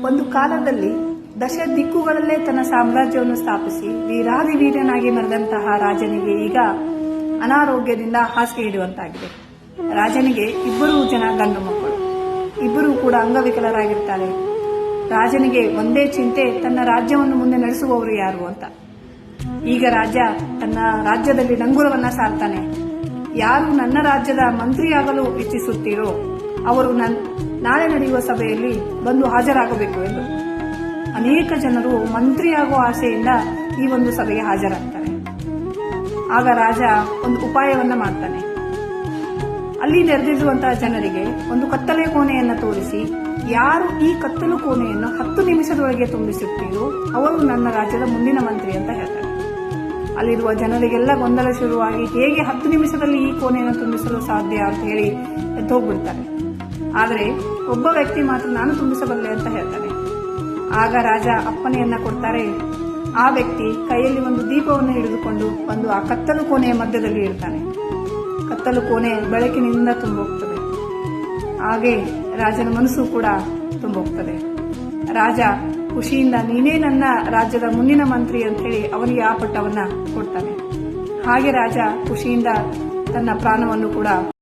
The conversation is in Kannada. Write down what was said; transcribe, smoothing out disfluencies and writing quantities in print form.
ಒಂದು ಕಾಲದಲ್ಲಿ ದಶ ದಿಕ್ಕುಗಳಲ್ಲೇ ತನ್ನ ಸಾಮ್ರಾಜ್ಯವನ್ನು ಸ್ಥಾಪಿಸಿ ವೀರಾದಿವೀರನಾಗಿ ಮೆರೆದಂತಹ ರಾಜನಿಗೆ ಈಗ ಅನಾರೋಗ್ಯದಿಂದ ಹಾಸಿಗೆ ಹಿಡಿಯುವಂತಾಗಿದೆ. ರಾಜನಿಗೆ ಇಬ್ಬರು ಜನ ಗಂಡು ಮಕ್ಕಳು, ಇಬ್ಬರು ಕೂಡ ಅಂಗವಿಕಲರಾಗಿರ್ತಾರೆ. ರಾಜನಿಗೆ ಒಂದೇ ಚಿಂತೆ, ತನ್ನ ರಾಜ್ಯವನ್ನು ಮುಂದೆ ನಡೆಸುವವರು ಯಾರು ಅಂತ. ಈಗ ರಾಜ ತನ್ನ ರಾಜ್ಯದಲ್ಲಿ ಡಂಗುರವನ್ನ ಸಾರ್ತಾನೆ. ಯಾರು ನನ್ನ ರಾಜ್ಯದ ಮಂತ್ರಿಯಾಗಲು ಇಚ್ಛಿಸುತ್ತೀರೋ ಅವರು ನಾಳೆ ನಡೆಯುವ ಸಭೆಯಲ್ಲಿ ಬಂದು ಹಾಜರಾಗಬೇಕು ಎಂದು. ಅನೇಕ ಜನರು ಮಂತ್ರಿಯಾಗುವ ಆಸೆಯಿಂದ ಈ ಒಂದು ಸಭೆಗೆ ಹಾಜರಾಗ್ತಾರೆ. ಆಗ ರಾಜ ಒಂದು ಉಪಾಯವನ್ನ ಮಾಡ್ತಾನೆ. ಅಲ್ಲಿ ನೆರೆದಿರುವಂತಹ ಜನರಿಗೆ ಒಂದು ಕತ್ತಲೆ ಕೋಣೆಯನ್ನು ತೋರಿಸಿ, ಯಾರು ಈ ಕತ್ತಲು ಕೋಣೆಯನ್ನು 10 ನಿಮಿಷದೊಳಗೆ ತುಂಬಿಸುತ್ತೀರೋ ಅವರು ನನ್ನ ರಾಜ್ಯದ ಮುಂದಿನ ಮಂತ್ರಿ ಅಂತ ಹೇಳ್ತಾರೆ. ಅಲ್ಲಿರುವ ಜನರಿಗೆಲ್ಲ ಗೊಂದಲ ಶುರುವಾಗಿ, ಹೇಗೆ 10 ನಿಮಿಷದಲ್ಲಿ ಈ ಕೋಣೆಯನ್ನು ತುಂಬಿಸಲು ಸಾಧ್ಯ ಅಂತ ಹೇಳಿ ಎದ್ದೋಗ್ಬಿಡ್ತಾರೆ. ಆದರೆ ಒಬ್ಬ ವ್ಯಕ್ತಿ ಮಾತ್ರ ನಾನು ತುಂಬಿಸಬಲ್ಲೆ ಅಂತ ಹೇಳ್ತಾನೆ. ಆಗ ರಾಜ ಅಪ್ಪಣೆಯನ್ನ ಕೊಡ್ತಾರೆ. ಆ ವ್ಯಕ್ತಿ ಕೈಯಲ್ಲಿ ಒಂದು ದೀಪವನ್ನು ಹಿಡಿದುಕೊಂಡು ಬಂದು ಆ ಕತ್ತಲು ಕೋಣೆಯ ಮಧ್ಯದಲ್ಲಿ ಇರ್ತಾನೆ. ಕತ್ತಲು ಕೋಣೆ ಬೆಳಕಿನಿಂದ ತುಂಬೋಗ್ತದೆ. ಹಾಗೆ ರಾಜನ ಮನಸ್ಸು ಕೂಡ ತುಂಬೋಗ್ತದೆ. ರಾಜ ಖುಷಿಯಿಂದ, ನೀನೇ ನನ್ನ ರಾಜ್ಯದ ಮುಂದಿನ ಮಂತ್ರಿ ಅಂತ ಹೇಳಿ ಅವನಿಗೆ ಆ ಪಟ್ಟವನ್ನ ಕೊಡ್ತಾನೆ. ಹಾಗೆ ರಾಜ ಖುಷಿಯಿಂದ ತನ್ನ ಪ್ರಾಣವನ್ನು ಕೂಡ